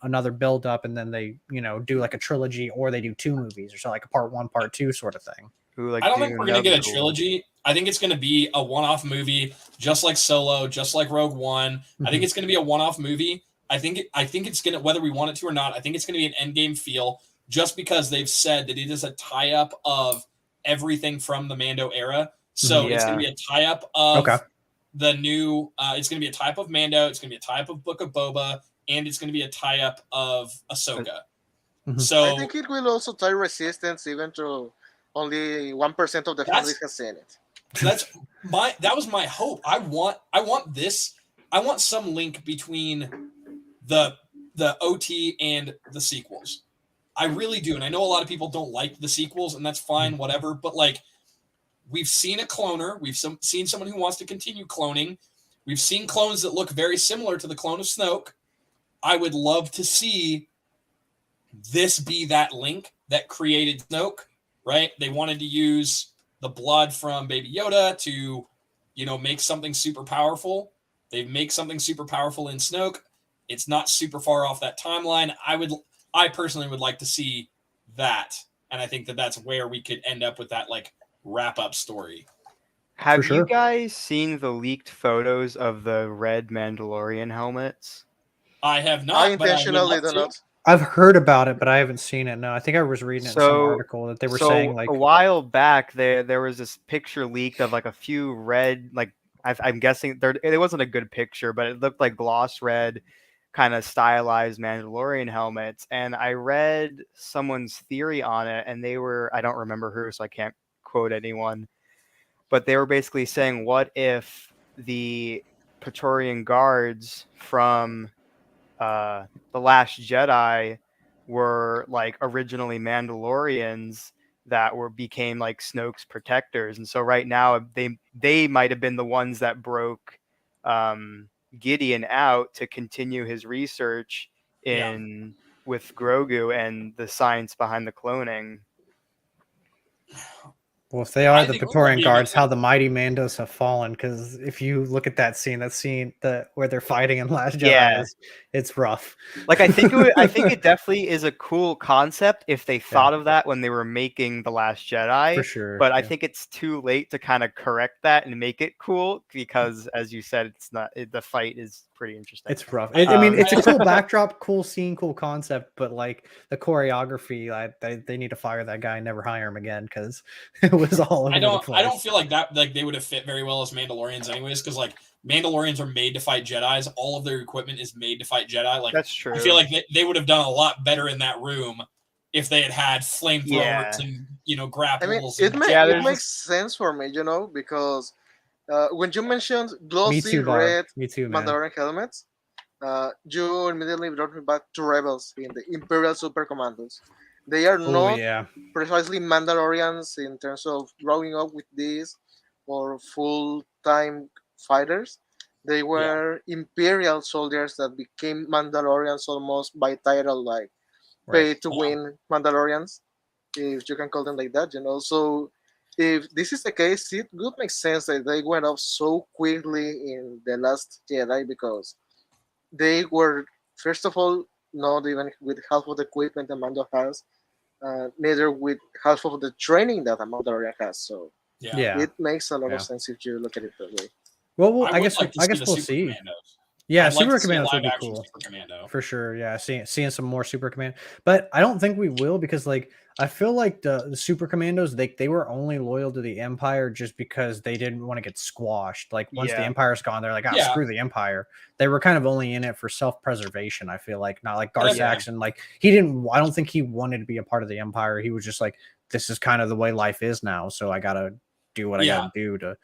another build up, and then they do like a trilogy, or they do 2 movies, or so like a part 1, part 2 sort of thing. Ooh, like I don't think we're going to Dune, get a that'd be cool. trilogy. I think it's going to be a one-off movie, just like Solo, just like Rogue One. I think it's going to be a one-off movie. I think it's going to, whether we want it to or not, I think it's going to be an Endgame feel, just because they've said that it is a tie-up of everything from the Mando era. So it's going to be a tie-up of the new. It's going to be a tie-up of Mando. It's going to be a tie-up of Book of Boba, and it's going to be a tie-up of Ahsoka. So I think it will also tie Resistance, even though only 1% of the families has seen it. That was my hope. I want this. I want some link between the OT and the sequels. I really do, and I know a lot of people don't like the sequels, and that's fine, whatever. But like, we've seen a cloner. We've seen someone who wants to continue cloning. We've seen clones that look very similar to the clone of Snoke. I would love to see this be that link that created Snoke, right? They wanted to use the blood from Baby Yoda to, make something super powerful. They make something super powerful in Snoke. It's not super far off that timeline. I personally would like to see that, and I think that that's where we could end up with that like wrap up story. Have sure. you guys seen the leaked photos of the red Mandalorian helmets? I have I not, but I would intentionally love do to. not. I've heard about it, but I haven't seen it. No, I think I was reading it in some So- article that they were saying like a while back, there was this picture leaked of like a few red, like I'm guessing it wasn't a good picture, but it looked like gloss red, kind of stylized Mandalorian helmets. And I read someone's theory on it, and I don't remember who, so I can't quote anyone, but they were basically saying, what if the Praetorian guards from The Last Jedi were like originally Mandalorians that became like Snoke's protectors, and so right now they might have been the ones that broke Gideon out to continue his research with Grogu and the science behind the cloning. well, if they are I the think that'd Praetorian be a good guards, how thing. the mighty Mandos have fallen. Because if you look at that scene where they're fighting in Last Jedi, Yeah. it's rough. Like I think it definitely is a cool concept if they thought of that when they were making The Last Jedi. For sure. But I yeah. think it's too late to kind of correct that and make it cool because, as you said, it's not the fight is pretty interesting. It's rough. I mean, it's a I- cool backdrop, cool scene, cool concept, but like the choreography, they need to fire that guy and never hire him again because it was all over the place. I don't feel like that like they would have fit very well as Mandalorians anyways, because like Mandalorians are made to fight Jedis. All of their equipment is made to fight Jedi. Like That's true. I feel like they would have done a lot better in that room if they had flamethrowers Yeah. and I mean, grapples. it, and ma- Yeah, it there's makes sense for me, because when you mentioned Me glossy too, Barb. red Me too, man. Mandalorian helmets, you immediately brought me back to Rebels in the Imperial Super Commandos. They are Oh not yeah, precisely Mandalorians in terms of growing up with these or full time fighters. They were Imperial soldiers that became Mandalorians almost by title, like pay right. to win Mandalorians, if you can call them like that. So if this is the case, it would make sense that they went up so quickly in The Last Jedi because they were, first of all, not even with half of the equipment Amando has, neither with half of the training that a Mandalorian has. So Yeah. it makes a lot Yeah. of sense if you look at it that way. Well, I I would guess like to I see guess the we'll Super see. Commandos. Yeah, I'd like Super to see a Commandos would be live action cool. Super Commando. For sure. Yeah, seeing some more Super Command, but I don't think we will because like I feel like the Super Commandos they were only loyal to the Empire just because they didn't want to get squashed. Like once the Yeah. Empire's gone, they're like, ah, Yeah. screw the Empire. They were kind of only in it for self-preservation. I feel like not like Gar Yeah. Saxon. Like he didn't. I don't think he wanted to be a part of the Empire. He was just like, this is kind of the way life is now, so I gotta do what I gotta do to.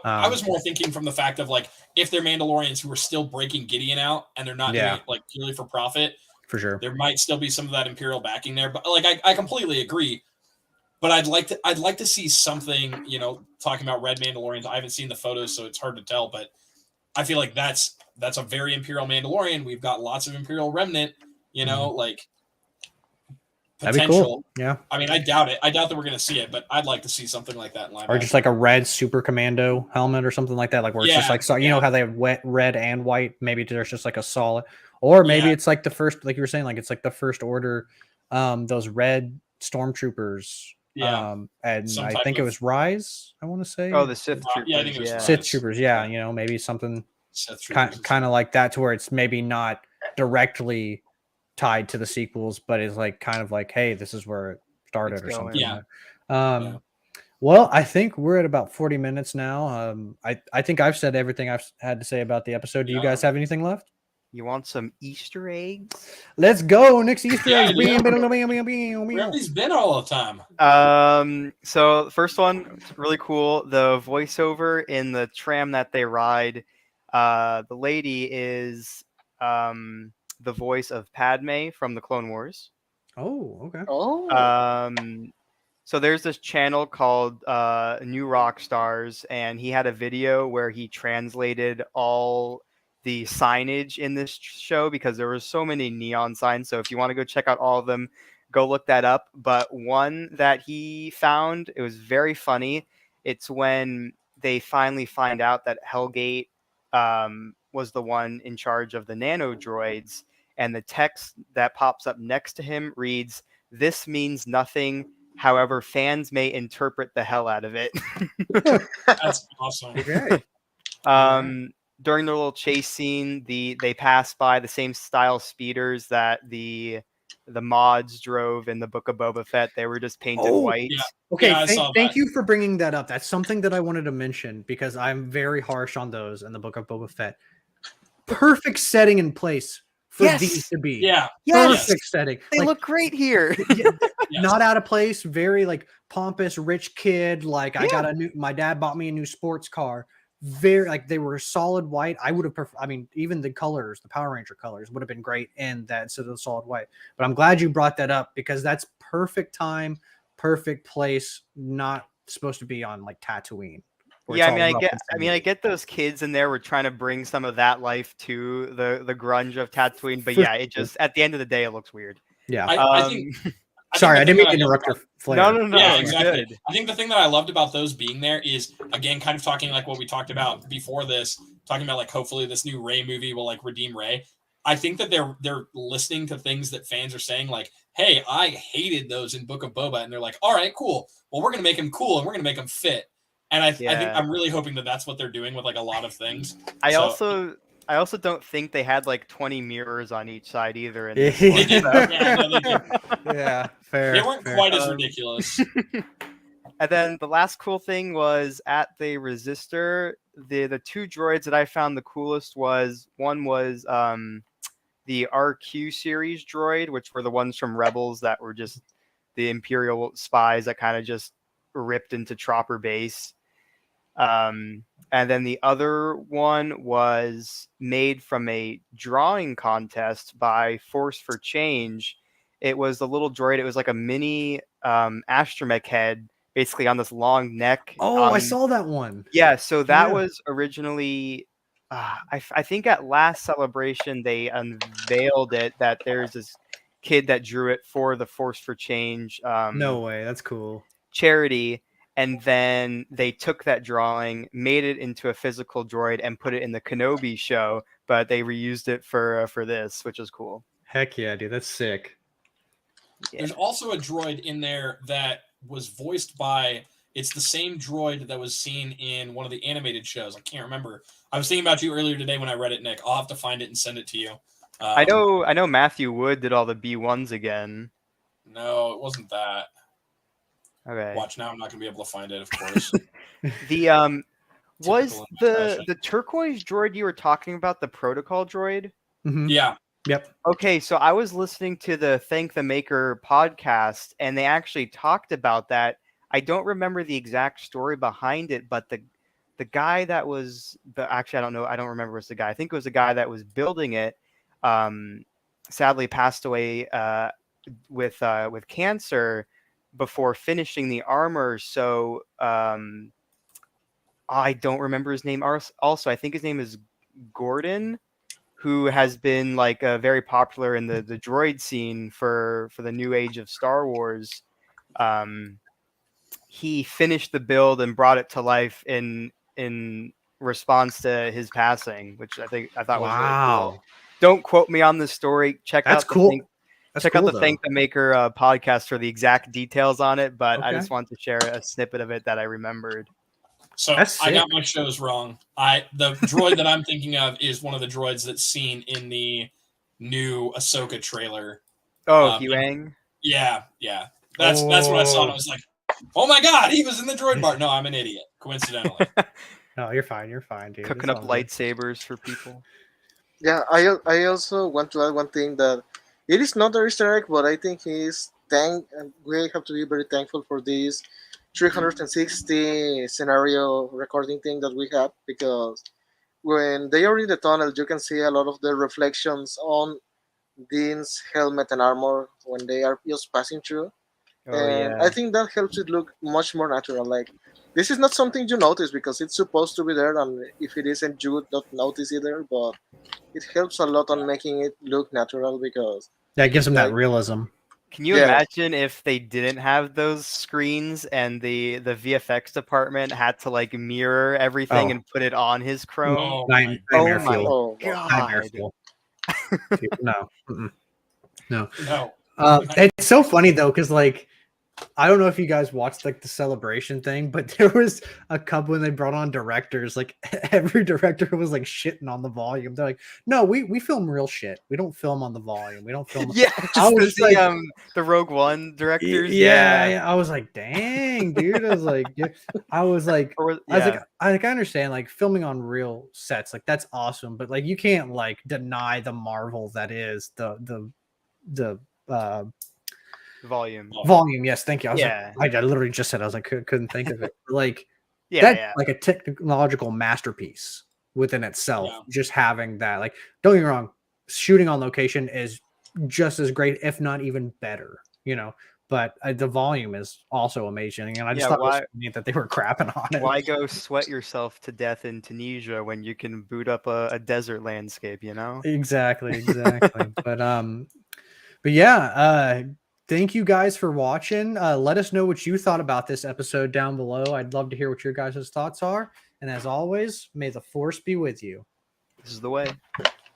I was more thinking from the fact of like if they're Mandalorians who are still breaking Gideon out and they're not doing it like purely for profit, for sure. there might still be some of that Imperial backing there. But like I completely agree. But I'd like to see something, talking about red Mandalorians. I haven't seen the photos, so it's hard to tell, but I feel like that's a very Imperial Mandalorian. We've got lots of Imperial remnant, like That'd be potential. cool. Yeah. I mean, I doubt it. I doubt that we're going to see it, but I'd like to see something like that in live Or action. just like a red Super Commando helmet or something like that, like where it's just like you know how they have red and white. Maybe there's just like a solid, or maybe it's like the first, like you were saying, like it's like the first order, those red stormtroopers. And I think it was Rise. I want to say. Oh, the Sith troopers. Yeah, I think it was Sith troopers. Yeah, maybe something kind of like that, to where it's maybe not directly tied to the sequels, but is like kind of like, hey, this is where it started or something. Yeah. Well, I think we're at about 40 minutes now. I think I've said everything I've had to say about the episode. Do you guys have anything left? You want some Easter eggs? Let's go. Next Easter eggs. Where have these been all the time? So the first one, really cool. The voiceover in the tram that they ride, the lady is the voice of Padme from the Clone Wars. Oh, okay. Oh. So there's this channel called New Rock Stars, and he had a video where he translated all the signage in this show because there were so many neon signs. So if you want to go check out all of them, go look that up. But one that he found, it was very funny, It's when they finally find out that Hellgate was the one in charge of the nano droids, and the text that pops up next to him reads, "This means nothing. However, fans may interpret the hell out of it." That's awesome. Okay. During the little chase scene, they pass by the same style speeders that the mods drove in the Book of Boba Fett. They were just painted white. yeah. Okay, Yeah, I saw thank that. you for bringing that up. That's something that I wanted to mention because I'm very harsh on those in the Book of Boba Fett. Perfect setting in place for Yes! these to be. Yeah. Perfect setting. They Like, look great here. yeah, Yes. not out of place. Very like pompous, rich kid. Like I got my dad bought me a new sports car. Very like they were solid white. I would have I mean, even the colors, the Power Ranger colors would have been great in that instead of the solid white. But I'm glad you brought that up because that's perfect time, perfect place, not supposed to be on like Tatooine. where Yeah, it's I mean, all I rough get, and I mean, I sandy. get those kids in there were trying to bring some of that life to the grunge of Tatooine, but For yeah, it sure. just at the end of the day, it looks weird. Yeah. I think. Sorry, the I thing didn't mean that to loved interrupt your flair. No, Yeah, it's exactly. good. I think the thing that I loved about those being there is, again, kind of talking like what we talked about before this, talking about like hopefully this new Rey movie will like redeem Rey. I think that they're listening to things that fans are saying, like, "Hey, I hated those in Book of Boba," and they're like, "All right, cool. Well, we're gonna make him cool and we're gonna make him fit." And I think Yeah. I'm really hoping that that's what they're doing with like a lot of things. I So- also don't think they had like 20 mirrors on each side either. In Yeah. this They one, did. so. Yeah, no, they did. Yeah, fair. They weren't fair. quite as ridiculous. And then the last cool thing was at the Resistor, the two droids that I found the coolest was the RQ series droid, which were the ones from Rebels that were just the Imperial spies that kind of just ripped into Tropper base. And then the other one was made from a drawing contest by Force for Change. It was the little droid. It was like a mini astromech head, basically on this long neck. Oh, I saw that one. Yeah, so that Yeah. was originally, I think at last Celebration they unveiled it that there's this kid that drew it for the Force for Change No way. That's cool. charity, and then they took that drawing, made it into a physical droid, and put it in the Kenobi show. But they reused it for this, which is cool. Heck yeah, dude. That's sick. Yeah. There's also a droid in there that was voiced by. It's the same droid that was seen in one of the animated shows. I can't remember. I was thinking about you earlier today when I read it, Nick. I'll have to find it and send it to you. I know Matthew Wood did all the B1s again. No, it wasn't that. Okay. Watch now. I'm not going to be able to find it, of course. The was Typical in my fashion. the turquoise droid you were talking about, the protocol droid? Mhm. Yeah. Yep. Okay, so I was listening to the Thank the Maker podcast, and they actually talked about that. I don't remember the exact story behind it, but the guy that was actually I don't remember was the guy. I think it was the guy that was building it. Sadly passed away with cancer before finishing the armor. So I don't remember his name. Also, I think his name is Gordon, who has been like very popular in the droid scene for the new age of Star Wars. He finished the build and brought it to life in response to his passing, which I thought was really cool. Don't quote me on this story. Check That's out the cool. That's check cool, out the though. Thank the Maker podcast for the exact details on it. But I Okay. just wanted to share a snippet of it that I remembered. So That's I got sick. my shows wrong. The droid that I'm thinking of is one of the droids that's seen in the new Ahsoka trailer. Oh, Um, Huang. Yeah. That's what I saw. And I Oh. was like, oh my God, he was in the droid bar. No, I'm an idiot. Coincidentally. No, you're fine. You're fine, dude. Cooking It's up all good. lightsabers for people. Yeah, I also want to add one thing that it is not a Easter egg, but I think we have to be very thankful for this 360 scenario recording thing that we have, because when they are in the tunnel, you can see a lot of the reflections on Dean's helmet and armor when they are just passing through. Oh And yeah. I think that helps it look much more natural. Like, this is not something you notice because it's supposed to be there, and if it isn't, you would not notice either. But it helps a lot on making it look natural because, Yeah, it gives them that like, realism. Can you Yeah. imagine if they didn't have those screens and the VFX department had to like mirror everything Oh. and put it on his Chrome? Oh my Nightmare Oh my fuel. Oh, wow. Nightmare God. fuel. Dude, no. Mm-mm. No. no. It's so funny though, because like I don't know if you guys watched like the celebration thing, but there was a couple when they brought on directors, like every director was like shitting on the volume. They're like, no, we film real shit. We don't film on the volume. We don't film. Yeah, I was just like, the Rogue One directors. yeah. I was like, dang, dude. I was like, yeah. I was like, Or, I was yeah. like, I understand like filming on real sets, like that's awesome, but like you can't like deny the marvel that is the Volume. volume. Yes, thank you. I was Yeah. like, I literally just said I was like couldn't think of it. Like Yeah, that's yeah. like a technological masterpiece within itself. Yeah. Just having that, like, don't get me wrong, shooting on location is just as great, if not even better. You know, but the volume is also amazing, and I just Yeah, thought it was why- funny that they were crapping on it. Why go sweat yourself to death in Tunisia when you can boot up a desert landscape, you know? Exactly. But yeah, thank you guys for watching. Let us know what you thought about this episode down below. I'd love to hear what your guys' thoughts are. And as always, may the force be with you. This is the way.